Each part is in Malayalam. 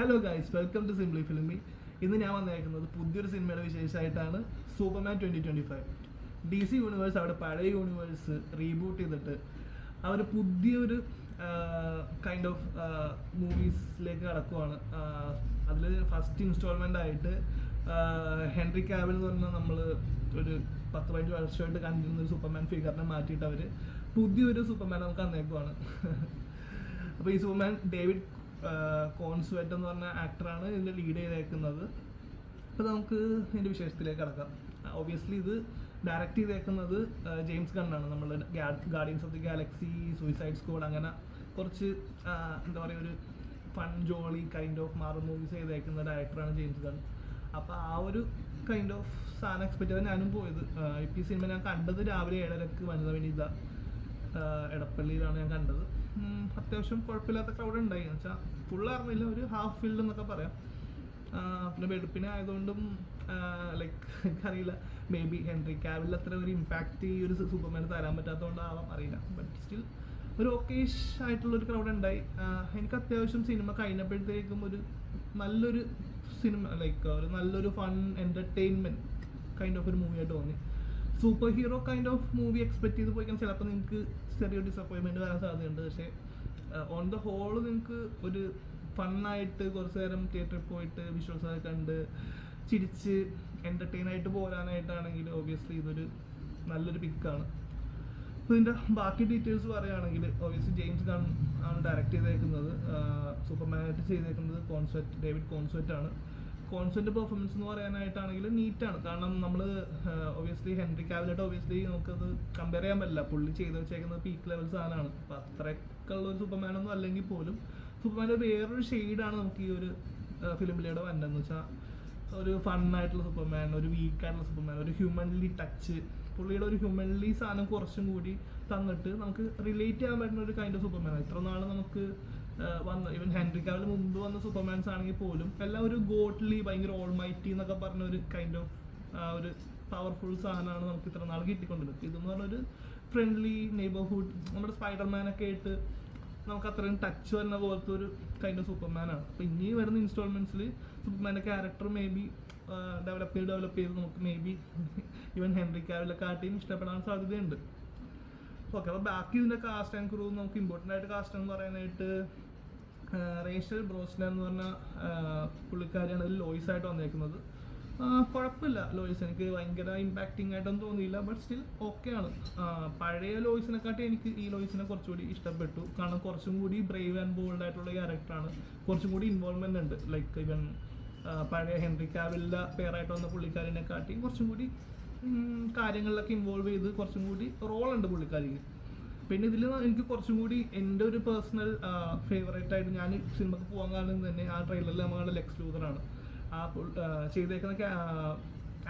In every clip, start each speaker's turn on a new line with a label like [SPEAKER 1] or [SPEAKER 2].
[SPEAKER 1] Hello guys, welcome to Simply Filmy. ഇന്ന് ഞാൻ വന്നേക്കുന്നത് പുതിയൊരു സിനിമയുടെ വിശേഷമായിട്ടാണ്. സൂപ്പർമാൻ 2025. DC യൂണിവേഴ്സ് അവിടെ പഴയ യൂണിവേഴ്സ് റീബൂട്ട് ചെയ്തിട്ട് അവർ പുതിയൊരു കൈൻഡ് ഓഫ് മൂവീസിലേക്ക് കടക്കുവാണ്. അതിൽ ഫസ്റ്റ് ഇൻസ്റ്റാൾമെൻ്റ് ആയിട്ട് ഹെൻറി കാവിൽ എന്ന് പറഞ്ഞാൽ നമ്മൾ ഒരു 10-15 വർഷമായിട്ട് കണ്ടിരുന്ന ഒരു സൂപ്പർമാൻ ഫിഗറിനെ മാറ്റിയിട്ട് അവർ പുതിയൊരു സൂപ്പർമാൻ നമുക്ക് അന്നേക്കുവാണ്. അപ്പോൾ ഈ സൂപ്പർമാൻ ഡേവിഡ് കോൺസ്വെറ്റ് എന്ന് പറഞ്ഞ ആക്ടറാണ് ഇതിൻ്റെ ലീഡ് ചെയ്തേക്കുന്നത്. അപ്പോൾ നമുക്ക് ഇതിൻ്റെ വിശേഷത്തിലേക്ക് കടക്കാം. ഒബ്വിയസ്ലി ഇത് ഡയറക്റ്റ് ചെയ്തേക്കുന്നത് ജെയിംസ് ഗണ്ണാണ്. നമ്മൾ guardians of the Galaxy, suicide squad, അങ്ങനെ കുറച്ച് എന്താ പറയുക ഒരു fun Jolly kind of Marvel movies ചെയ്തേക്കുന്ന ഡയറക്ടറാണ് ജെയിംസ് ഗൺ. അപ്പോൾ ആ ഒരു കൈൻഡ് ഓഫ് സാധനം എക്സ്പെക്റ്റ് ചെയ്ത് ഞാനും പോയത്. ഇപ്പോൾ ഈ സിനിമ ഞാൻ കണ്ടത് രാവിലെ 7:30 വനിത വിനീത എടപ്പള്ളിയിലാണ് ഞാൻ കണ്ടത്. അത്യാവശ്യം കുഴപ്പമില്ലാത്ത ക്രൗഡ് ഉണ്ടായി എന്ന് വെച്ചാൽ ഫുള്ളായിരുന്നില്ല, ഒരു ഹാഫ് ഫീൽഡ് എന്നൊക്കെ പറയാം. പിന്നെ വെളുപ്പിനെ ആയതുകൊണ്ടും ലൈക്ക് എനിക്കറിയില്ല, മേ ബി ഹെൻറി കാവിൽ അത്ര ഒരു ഇമ്പാക്റ്റ് ഈ ഒരു സൂപ്പർമാൻ തരാൻ പറ്റാത്തതുകൊണ്ടാവാം, അറിയില്ല. ബട്ട് സ്റ്റിൽ ഒരു ഓക്കേഷ് ആയിട്ടുള്ളൊരു ക്രൗഡ് ഉണ്ടായി. എനിക്ക് അത്യാവശ്യം സിനിമ കഴിഞ്ഞപ്പോഴത്തേക്കും ഒരു നല്ലൊരു സിനിമ, ലൈക്ക് ഒരു നല്ലൊരു ഫൺ എൻ്റർടൈൻമെൻറ്റ് കൈൻഡ് ഓഫ് ഒരു മൂവിയായിട്ട് തോന്നി. Super hero kind of movie expect ചെയ്ത് പോയിക്കാൻ ചിലപ്പോൾ നിങ്ങൾക്ക് ചെറിയൊരു ഡിസപ്പോയിൻമെൻറ്റ് വരാൻ സാധ്യതയുണ്ട്. പക്ഷേ ഓൺ ദ ഹോൾ നിങ്ങൾക്ക് ഒരു ഫണ്ണായിട്ട് കുറച്ച് നേരം തിയേറ്ററിൽ പോയിട്ട് വിഷ്വൽസൊക്കെ കണ്ട് ചിരിച്ച് എൻ്റർടൈൻ ആയിട്ട് പോരാനായിട്ടാണെങ്കിൽ ഒബ്വിയസ്ലി ഇതൊരു നല്ലൊരു പിക്കാണ്. അപ്പോൾ ഇതിൻ്റെ ബാക്കി ഡീറ്റെയിൽസ് പറയുകയാണെങ്കിൽ ഒബ്വിയസ്ലി ജെയിംസ് ഗൺ ആണ് ഡയറക്റ്റ് ചെയ്തേക്കുന്നത്. സൂപ്പർമാനായിട്ട് ചെയ്തേക്കുന്നത് ഡേവിഡ് കോൺസ്വെറ്റ് ആണ്. കോൺസെപ്റ്റ് പെർഫോമൻസ് എന്ന് പറയാനായിട്ടാണെങ്കിൽ നീറ്റാണ്. കാരണം നമ്മൾ ഒബ്വിയസ്ലി ഹെൻറി കാവിലായിട്ട് ഒബ്വിയസ്ലി നമുക്കത് കമ്പയർ ചെയ്യാൻ പറ്റില്ല. പുള്ളി ചെയ്ത് വെച്ചേക്കുന്നത് പീക്ക് ലെവൽ സാധനമാണ്. അപ്പോൾ അത്രയ്ക്കുള്ള ഒരു സൂപ്പർമാനൊന്നും അല്ലെങ്കിൽ പോലും സൂപ്പർമാൻ്റെ വേറൊരു ഷെയ്ഡാണ് നമുക്ക് ഈ ഒരു ഫിലിമിലൂടെ വന്നതെന്ന് വെച്ചാൽ ഒരു ഫണ്ണായിട്ടുള്ള സൂപ്പർമാൻ, ഒരു വീക്കായിട്ടുള്ള സൂപ്പർമാൻ, ഒരു ഹ്യൂമൻലി ടച്ച്, പുള്ളിയുടെ ഒരു ഹ്യൂമൻലി സാധനം കുറച്ചും കൂടി തന്നിട്ട് നമുക്ക് റിലേറ്റ് ചെയ്യാൻ പറ്റുന്ന ഒരു കൈൻഡ് ഓഫ് സൂപ്പർമാൻ. ഇത്ര നാൾ നമുക്ക് വന്ന ഈവൻ ഹെൻറി കാവിൽ മുമ്പ് വന്ന സൂപ്പർമാൻസ് ആണെങ്കിൽ പോലും എല്ലാം ഒരു ഗോഡ്ലി, ഭയങ്കര ഓൾമൈറ്റി എന്നൊക്കെ പറഞ്ഞ ഒരു കൈൻഡ് ഓഫ് ഒരു പവർഫുൾ സാധനമാണ് നമുക്ക് ഇത്ര നാൾ കിട്ടിക്കൊണ്ടിരുന്നത്. ഇതെന്ന് പറഞ്ഞൊരു ഫ്രണ്ട്ലി നെയ്ബർഹുഡ്, നമ്മുടെ സ്പൈഡർമാനൊക്കെ ആയിട്ട് നമുക്ക് അത്രയും ടച്ച് വരുന്ന പോലത്തെ ഒരു കൈൻഡ് ഓഫ് സൂപ്പർമാനാണ്. അപ്പോൾ ഇനി വരുന്ന ഇൻസ്റ്റാൾമെൻറ്റ്സിൽ സൂപ്പർമാൻ്റെ ക്യാരക്ടർ മേ ബി ഡെവലപ്പ് ചെയ്ത് നമുക്ക് മേ ബി ഈവൻ ഹെൻറി കാവിലെക്കാട്ടിയും ഇഷ്ടപ്പെടാൻ സാധ്യതയുണ്ട്. ഓക്കെ, അപ്പോൾ ബാക്കി ഇതിൻ്റെ കാസ്റ്റ് ആൻഡ് ക്രൂ നമുക്ക് ഇമ്പോർട്ടൻ്റ് ആയിട്ട് കാസ്റ്റ് എന്ന് പറയാനായിട്ട് റേച്ചൽ ബ്രോസ്നാൻ എന്ന് പറഞ്ഞ പുള്ളിക്കാരിയാണ് ഇതിൽ ലോയിസ് ആയിട്ട് വന്നേക്കുന്നത്. കുഴപ്പമില്ല ലോയിസ്, എനിക്ക് ഭയങ്കര ഇമ്പാക്റ്റിംഗ് ആയിട്ടൊന്നും തോന്നിയില്ല. ബട്ട് സ്റ്റിൽ ഓക്കെയാണ്. പഴയ ലോയിസിനെക്കാട്ടി എനിക്ക് ഈ ലോയിസിനെ കുറച്ചുകൂടി ഇഷ്ടപ്പെട്ടു. കാരണം കുറച്ചും കൂടി ബ്രേവ് ആൻഡ് ബോൾഡ് ആയിട്ടുള്ള ക്യാരക്ടറാണ്. കുറച്ചും കൂടി ഇൻവോൾവ്മെൻ്റ് ഉണ്ട്. ലൈക്ക് ഇവൻ പഴയ ഹെൻറി കാവിലിൻ്റെ പേരായിട്ട് വന്ന പുള്ളിക്കാരിനെക്കാട്ടിയും കുറച്ചും കൂടി കാര്യങ്ങളിലൊക്കെ ഇൻവോൾവ് ചെയ്ത് കുറച്ചും കൂടി റോളുണ്ട് പുള്ളിക്കാരിക്ക്. പിന്നെ ഇതിൽ എനിക്ക് കുറച്ചും കൂടി എൻ്റെ ഒരു പേഴ്സണൽ ഫേവറേറ്റ് ആയിട്ട് ഞാൻ സിനിമക്ക് പോകാൻ കാരണം തന്നെ ആ ട്രെയിലറിൽ നമ്മളുടെ ലെക്സ് ലൂതറാണ്. ആ ചെയ്തേക്കുന്ന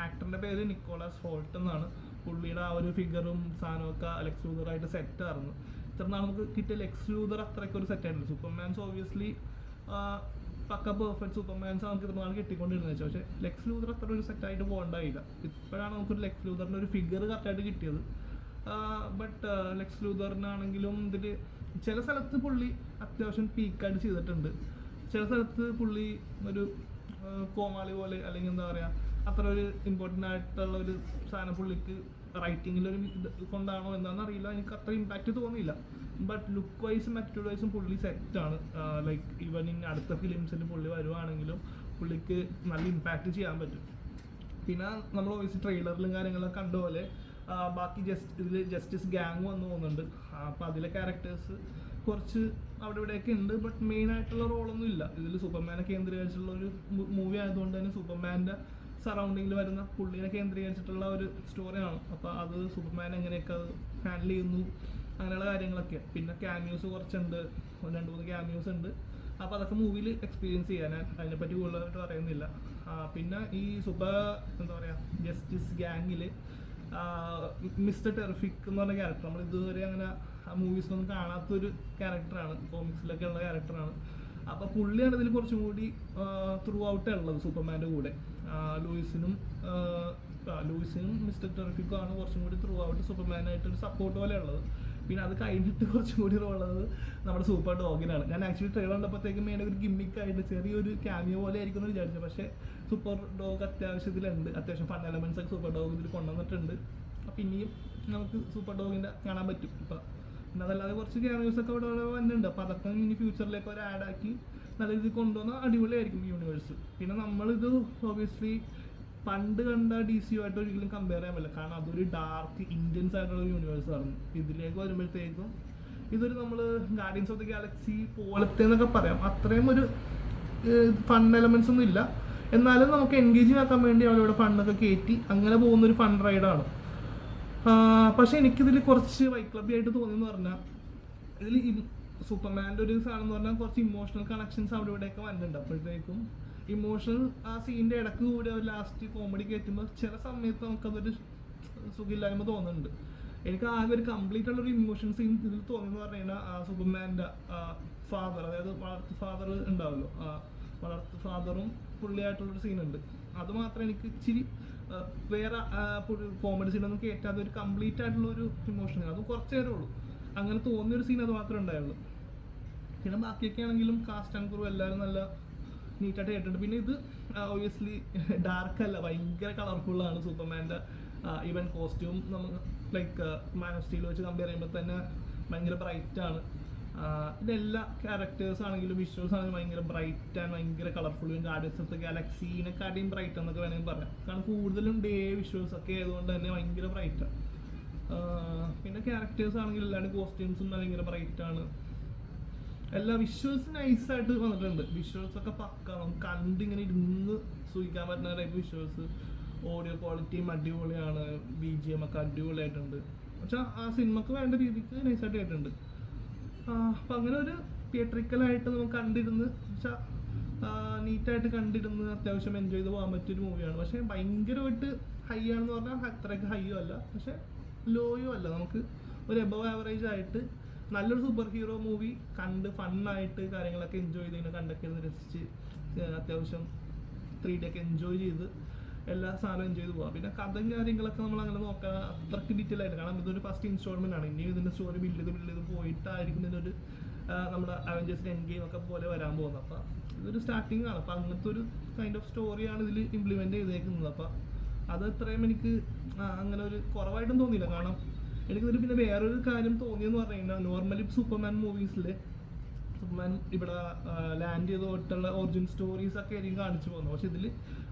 [SPEAKER 1] ആക്ടറിൻ്റെ പേര് നിക്കോളാസ് ഹോൾട്ട് എന്നാണ്. പുള്ളിയുടെ ആ ഒരു ഫിഗറും സാധനമൊക്കെ ലെക്സ് ലൂതറായിട്ട് സെറ്റായിരുന്നു. ഇത്ര നാൾ നമുക്ക് കിട്ടിയ ലെക്സ് ലൂതർ അത്രയ്ക്ക് ഒരു സെറ്റായിട്ടുണ്ട്. സൂപ്പർമാൻസ് ഒബ്വിയസ്ലി പക്ക പെർഫെക്റ്റ് സൂപ്പർമാൻസ് നമുക്ക് ഇത്ര നാൾ കിട്ടിക്കൊണ്ടിരുന്നത് വെച്ചാൽ, പക്ഷേ ലെക്സ് ലൂതർ അത്ര ഒരു സെറ്റായിട്ട് പോകണ്ടായില്ല. ഇപ്പോഴാണ് നമുക്കൊരു ലെക്സ് ലൂതറിൻ്റെ ഒരു ഫിഗർ കറക്റ്റായിട്ട് കിട്ടിയത്. ബട്ട് ലെക്സ് ലൂതറിനാണെങ്കിലും ഇതിൽ ചില സ്ഥലത്ത് പുള്ളി അത്യാവശ്യം പീക്കായിട്ട് ചെയ്തിട്ടുണ്ട്. ചില സ്ഥലത്ത് പുള്ളി ഒരു കോമാളി പോലെ, അല്ലെങ്കിൽ എന്താ പറയുക, അത്ര ഒരു ഇമ്പോർട്ടൻ്റ് ആയിട്ടുള്ള ഒരു സാധനം പുള്ളിക്ക് റൈറ്റിങ്ങിലൊരു കൊണ്ടാണോ എന്താണെന്ന് അറിയില്ല, എനിക്ക് അത്ര ഇമ്പാക്റ്റ് തോന്നിയില്ല. ബട്ട് ലുക്ക് വൈസും ആറ്റിറ്റ്യൂഡ് വൈസും പുള്ളി സെറ്റാണ്. ലൈക്ക് ഈവൻ ഇൻ അടുത്ത ഫിലിംസിൽ പുള്ളി വരുവാണെങ്കിലും പുള്ളിക്ക് നല്ല ഇമ്പാക്റ്റ് ചെയ്യാൻ പറ്റും. പിന്നെ നമ്മൾ ഓബിയസ്ലി ട്രെയിലറിലും കാര്യങ്ങളൊക്കെ കണ്ട പോലെ ബാക്കി ഇതിൽ ജസ്റ്റിസ് ഗ്യാങ് വന്നു പോകുന്നുണ്ട്. അപ്പോൾ അതിലെ ക്യാരക്ടേഴ്സ് കുറച്ച് അവിടെ ഇവിടെയൊക്കെ ഉണ്ട്. ബട്ട് മെയിൻ ആയിട്ടുള്ള റോളൊന്നും ഇല്ല ഇതിൽ. സൂപ്പർമാനെ കേന്ദ്രീകരിച്ചുള്ള ഒരു മൂവി ആയതുകൊണ്ട് തന്നെ സൂപ്പർമാൻ്റെ സറൗണ്ടിങ്ങിൽ വരുന്ന പുള്ളിനെ കേന്ദ്രീകരിച്ചിട്ടുള്ള ഒരു സ്റ്റോറിയാണ്. അപ്പോൾ അത് സൂപ്പർമാൻ എങ്ങനെയൊക്കെ അത് ഹാൻഡിൽ ചെയ്യുന്നു അങ്ങനെയുള്ള കാര്യങ്ങളൊക്കെ. പിന്നെ ക്യാമിയോസ് കുറച്ചുണ്ട്, 2-3 ക്യാമിയോസ് ഉണ്ട്. അപ്പോൾ അതൊക്കെ മൂവിയിൽ എക്സ്പീരിയൻസ് ചെയ്യാൻ ഞാൻ അതിനെപ്പറ്റി കൂടുതലായിട്ട് പറയുന്നില്ല. പിന്നെ ഈ എന്താ പറയുക, ജസ്റ്റിസ് ഗ്യാങ്ങിൽ മിസ്റ്റർ ടെറിഫിക് എന്ന് പറഞ്ഞ ക്യാരക്ടർ നമ്മൾ ഇതുവരെ അങ്ങനെ മൂവീസിലൊന്നും കാണാത്തൊരു ക്യാരക്ടറാണ്, കോമിക്സിലൊക്കെ ഉള്ള ക്യാരക്ടറാണ്. അപ്പോൾ പുള്ളിയാണ് ഇതിൽ കുറച്ചും കൂടി ത്രൂ ഔട്ട് ഉള്ളത് സൂപ്പർമാൻ്റെ കൂടെ. ലൂയിസിനും മിസ്റ്റർ ടെറിഫിക്കും ആണ് കുറച്ചും കൂടി ത്രൂ ഔട്ട് സൂപ്പർമാനായിട്ടൊരു സപ്പോർട്ട് പോലെ ഉള്ളത്. പിന്നെ അത് കഴിഞ്ഞിട്ട് കുറച്ചും കൂടി ഉള്ളത് നമ്മുടെ സൂപ്പർ ഡോഗിനാണ്. ഞാൻ ആക്ച്വലി ട്രെയിലർ കണ്ടപ്പോഴത്തേക്കും മെയിൻ ഒരു ഗിമ്മിക്കായിട്ട് ചെറിയൊരു ക്യാമിയോ പോലെ ആയിരിക്കും എന്ന് വിചാരിച്ചു. പക്ഷേ സൂപ്പർ ഡോഗ് അത്യാവശ്യത്തിലുണ്ട്, അത്യാവശ്യം ഫൺ എലമെന്റ്സ് ഒക്കെ സൂപ്പർ ഡോഗ് ഇതിൽ കൊണ്ടുവന്നിട്ടുണ്ട്. അപ്പം ഇനിയും നമുക്ക് സൂപ്പർ ഡോഗിൻ്റെ കാണാൻ പറ്റും ഇപ്പം. പിന്നെ അതല്ലാതെ കുറച്ച് ക്യാമിയോസ് ഒക്കെ ഇവിടെ വന്നിട്ടുണ്ട്. അപ്പോൾ അതൊക്കെ ഇനി ഫ്യൂച്ചറിലേക്ക് ഒരു ആഡാക്കി നല്ല രീതിയിൽ കൊണ്ടുവന്നാൽ അടിപൊളിയായിരിക്കും യൂണിവേഴ്സ്. പിന്നെ നമ്മളിത് ഒബിയസ്ലി പണ്ട് കണ്ട DC ആയിട്ട് ഒരിക്കലും കമ്പയർ ചെയ്യാൻ പറ്റില്ല, കാരണം അതൊരു ഡാർക്ക് ഇന്ത്യൻസ് ആയിട്ടുള്ള യൂണിവേഴ്സ് ആണ്. ഇതിലേക്ക് വരുമ്പോഴത്തേക്കും ഇതൊരു നമ്മൾ ഗാർഡിയൻസ് ഓഫ് ദി ഗാലക്സി പോലത്തെ എന്നൊക്കെ പറയാം. അത്രയും ഒരു ഫൺ എലമെന്റ്സ് ഒന്നും ഇല്ല, എന്നാലും നമുക്ക് എൻഗേജിങ് ആക്കാൻ വേണ്ടി അവരിവിടെ ഫണ്ടൊക്കെ കയറ്റി അങ്ങനെ പോകുന്നൊരു ഫൺ റൈഡാണ്. പക്ഷേ എനിക്കിതിൽ കുറച്ച് വൈക്ലബിയായിട്ട് തോന്നിയെന്ന് പറഞ്ഞാൽ ഇതിൽ സൂപ്പർമാൻ്റെ ഒരു സാധനം എന്ന് പറഞ്ഞാൽ കുറച്ച് ഇമോഷണൽ കണക്ഷൻസ് അവിടെ ഇവിടെയൊക്കെ വന്നിട്ടുണ്ട്. അപ്പോഴത്തേക്കും ഇമോഷണൽ ആ സീനിൻ്റെ ഇടയ്ക്ക് കൂടി അവർ ലാസ്റ്റ് കോമഡി കയറ്റുമ്പോൾ ചില സമയത്ത് നമുക്കതൊരു സുഖമില്ലായ്മ തോന്നുന്നുണ്ട്. എനിക്ക് ആകെ ഒരു കംപ്ലീറ്റ് ഉള്ളൊരു ഇമോഷൻ സീൻ ഇതിൽ തോന്നിയെന്ന് പറഞ്ഞു കഴിഞ്ഞാൽ സൂപ്പർമാൻ്റെ ഫാദർ, അതായത് വളർത്തു ഫാദർ ഉണ്ടാവുമല്ലോ, വളർത്തു ഫാദറും പുള്ളിയായിട്ടുള്ളൊരു സീനുണ്ട്. അത് മാത്രം എനിക്ക് ഇച്ചിരി വേറെ കോമഡി സീനൊന്നും കയറ്റാതെ ഒരു കംപ്ലീറ്റ് ആയിട്ടുള്ളൊരു ഇമോഷൻ, അത് കുറച്ച് നേരമേ ഉള്ളൂ, അങ്ങനെ തോന്നിയൊരു സീൻ അത് മാത്രമേ ഉണ്ടായുള്ളൂ. പിന്നെ ബാക്കിയൊക്കെ ആണെങ്കിലും കാസ്റ്റ് ആൻഡ് ക്രൂ എല്ലാവരും നല്ല നീറ്റായിട്ട് കേട്ടിട്ടുണ്ട്. പിന്നെ ഇത് ഒബിയസ്ലി ഡാർക്കല്ല, ഭയങ്കര കളർഫുള്ളാണ് സൂപ്പർമാൻ്റെ ഈവൻ കോസ്റ്റ്യൂം. നമുക്ക് ലൈക്ക് മാൻ ഓഫ് സ്റ്റീൽ വെച്ച് കമ്പയർ ചെയ്യുമ്പോൾ തന്നെ ഭയങ്കര ബ്രൈറ്റാണ്. ഇതെല്ലാ ക്യാരക്ടേഴ്സ് ആണെങ്കിലും വിഷ്വൽസ് ആണെങ്കിലും ഭയങ്കര ബ്രൈറ്റ് ആൻഡ് ഭയങ്കര കളർഫുള്ളും ഗാർഡിയൻസ് ഓഫ് ദി ഗാലക്സീനെക്കാട്ടിയും ബ്രൈറ്റ് എന്നൊക്കെ വേണമെങ്കിൽ പറയാം. കാരണം കൂടുതലും ഡേ വിഷ്വൽസ് ഒക്കെ ആയതുകൊണ്ട് തന്നെ ഭയങ്കര ബ്രൈറ്റാണ്. പിന്നെ ക്യാരക്ടേഴ്സ് ആണെങ്കിലും എല്ലാവരും കോസ്റ്റ്യൂംസും ഭയങ്കര ബ്രൈറ്റാണ്. എല്ലാ വിഷ്വൽസ് നൈസായിട്ട് വന്നിട്ടുണ്ട്. വിഷ്വൽസ് ഒക്കെ പക്ക, നമുക്ക് കണ്ടിങ്ങനെ ഇരുന്ന് സൂഹിക്കാൻ പറ്റുന്ന ടൈപ്പ് വിഷ്വൽസ്. ഓഡിയോ ക്വാളിറ്റിയും അടിപൊളിയാണ്, BGM ഒക്കെ അടിപൊളിയായിട്ടുണ്ട്. പക്ഷെ ആ സിനിമക്ക് വേണ്ട രീതിക്ക് നൈസായിട്ട് കേട്ടിട്ടുണ്ട്. അപ്പം അങ്ങനെ ഒരു തിയേറ്ററിക്കലായിട്ട് നമുക്ക് കണ്ടിരുന്ന് വെച്ചാൽ നീറ്റായിട്ട് കണ്ടിരുന്ന് അത്യാവശ്യം എൻജോയ് ചെയ്ത് പോകാൻ പറ്റിയൊരു മൂവിയാണ്. പക്ഷേ ഭയങ്കരമായിട്ട് ഹൈ ആണെന്ന് പറഞ്ഞാൽ അത്രയ്ക്ക് ഹൈയും അല്ല, പക്ഷേ ലോയും അല്ല. നമുക്ക് ഒരു എബവ് ആവറേജ് ആയിട്ട് നല്ലൊരു സൂപ്പർ ഹീറോ മൂവി കണ്ട് ഫണ്ണായിട്ട് കാര്യങ്ങളൊക്കെ എൻജോയ് ചെയ്ത് ഇങ്ങനെ കണ്ടൊക്കെ ഇരുന്ന് രസിച്ച് അത്യാവശ്യം 3D ഒക്കെ എൻജോയ് ചെയ്ത് എല്ലാ സാധനവും എൻജോയ് ചെയ്ത് പോകാം. പിന്നെ കഥയും കാര്യങ്ങളൊക്കെ നമ്മൾ അങ്ങനെ നോക്കാൻ അത്രയ്ക്ക് ഡീറ്റെയിൽ ആയിട്ട്, കാരണം ഇതൊരു ഫസ്റ്റ് ഇൻസ്റ്റാൾമെൻ്റ് ആണ്. ഇനി ഇതിൻ്റെ സ്റ്റോറി ബിൽഡ് ചെയ്ത് പോയിട്ടായിരിക്കും ഇതിനൊരു നമ്മുടെ അവഞ്ചേഴ്സിൻ്റെ എൻഡ് ഗെയിം ഒക്കെ പോലെ വരാൻ പോകുന്നത്. അപ്പോൾ ഇതൊരു സ്റ്റാർട്ടിങ് ആണ്. അപ്പോൾ അങ്ങനത്തെ ഒരു കൈൻഡ് ഓഫ് സ്റ്റോറിയാണ് ഇതിൽ ഇംപ്ലിമെൻറ്റ് ചെയ്തേക്കുന്നത്. അപ്പോൾ അത് അത്രയും എനിക്ക് അങ്ങനെ ഒരു കുറവായിട്ടും തോന്നിയില്ല. കാരണം എനിക്കിതിൽ പിന്നെ വേറൊരു കാര്യം തോന്നിയെന്ന് പറഞ്ഞു കഴിഞ്ഞാൽ, നോർമലി സൂപ്പർമാൻ മൂവീസിൽ സൂപ്പർമാൻ ഇവിടെ ലാൻഡ് ചെയ്ത് തൊട്ടുള്ള ഒറിജിൻ സ്റ്റോറീസ് ഒക്കെ ആയിരിക്കും കാണിച്ചു പോകുന്നത്. പക്ഷെ ഇതിൽ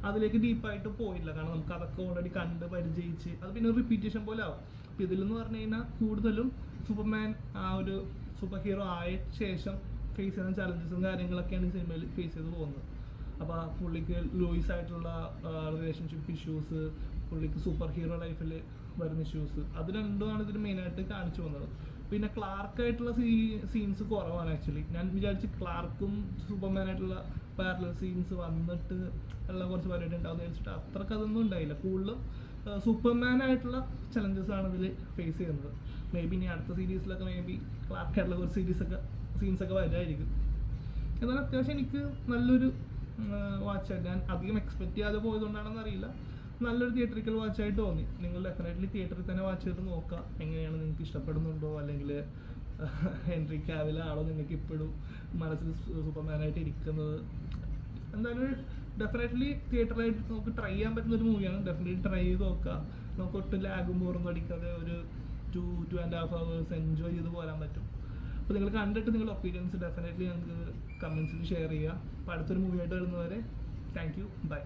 [SPEAKER 1] അതിലേക്ക് ഡീപ്പായിട്ട് പോയില്ല, കാരണം നമുക്ക് അതൊക്കെ ഓൾറെഡി കണ്ട് പരിചയിച്ച് അത് പിന്നെ റിപ്പീറ്റേഷൻ പോലെ ആവും. അപ്പോൾ ഇതിലെന്ന് പറഞ്ഞു കഴിഞ്ഞാൽ കൂടുതലും സൂപ്പർമാൻ ആ ഒരു സൂപ്പർ ഹീറോ ആയ ശേഷം ഫേസ് ചെയ്യുന്ന ചലഞ്ചസും കാര്യങ്ങളൊക്കെയാണ് ഈ സിനിമയിൽ ഫേസ് ചെയ്ത് പോകുന്നത്. അപ്പോൾ പുള്ളിക്ക് ലൂയിസ് ആയിട്ടുള്ള റിലേഷൻഷിപ്പ് ഇഷ്യൂസ്, പുള്ളിക്ക് സൂപ്പർ ഹീറോ ലൈഫിൽ വരുന്ന ഇഷ്യൂസ്, അത് രണ്ടുമാണ് ഇതിൽ മെയിനായിട്ട് കാണിച്ചു പോകുന്നത്. പിന്നെ ക്ലാർക്കായിട്ടുള്ള സീൻസ് കുറവാണ് ആക്ച്വലി. ഞാൻ വിചാരിച്ച് ക്ലാർക്കും സൂപ്പർമാനായിട്ടുള്ള പാരലൽ സീൻസ് വന്നിട്ട് ഉള്ള കുറച്ച് പരിപാടി ഉണ്ടാവുമെന്ന് വിചാരിച്ചിട്ട് അത്രയ്ക്ക് അതൊന്നും ഉണ്ടായില്ല. കൂടുതലും സൂപ്പർമാനായിട്ടുള്ള ചലഞ്ചസ് ആണ് ഇതിൽ ഫേസ് ചെയ്യുന്നത്. മേ ബി ഇനി അടുത്ത സീരീസിലൊക്കെ മേ ബി ക്ലാർക്കായിട്ടുള്ള കുറച്ച് സീൻസൊക്കെ വരുമായിരിക്കും. എന്നാലും അത്യാവശ്യം എനിക്ക് നല്ലൊരു വാച്ചായിട്ട്, ഞാൻ അധികം എക്സ്പെക്റ്റ് ചെയ്യാതെ പോയതുകൊണ്ടാണെന്ന് അറിയില്ല, നല്ലൊരു തിയേറ്ററിക്കൽ വാച്ചായിട്ട് തോന്നി. നിങ്ങൾ ഡെഫിനറ്റ്ലി തിയേറ്ററിൽ തന്നെ വാച്ച് ചെയ്ത് നോക്കുക എങ്ങനെയാണ്, നിങ്ങൾക്ക് ഇഷ്ടപ്പെടുന്നുണ്ടോ, അല്ലെങ്കിൽ ഹെൻറി കാവിലാണോ നിങ്ങൾക്ക് ഇപ്പോഴും മനസ്സിൽ സൂപ്പർമാനായിട്ട് ഇരിക്കുന്നത്. എന്തായാലും ഡെഫിനറ്റ്ലി തിയേറ്ററിലായിട്ട് നമുക്ക് ട്രൈ ചെയ്യാൻ പറ്റുന്ന ഒരു മൂവിയാണ്. ഡെഫിനറ്റ്ലി ട്രൈ ചെയ്ത് നോക്കുക. നമുക്ക് ഒട്ടും ലാഗും ബോറൊന്നും അടിക്കാതെ ഒരു 2.5 hours എൻജോയ് ചെയ്ത് പോരാൻ പറ്റും. അപ്പോൾ നിങ്ങൾ കണ്ടിട്ട് നിങ്ങളുടെ ഒപ്പീനിയൻസ് ഡെഫിനറ്റ്ലി ഞങ്ങൾക്ക് കമൻസിൽ ഷെയർ ചെയ്യുക. അപ്പോൾ അടുത്തൊരു മൂവിയായിട്ട് വരുന്നവരെ താങ്ക് യു, ബൈ.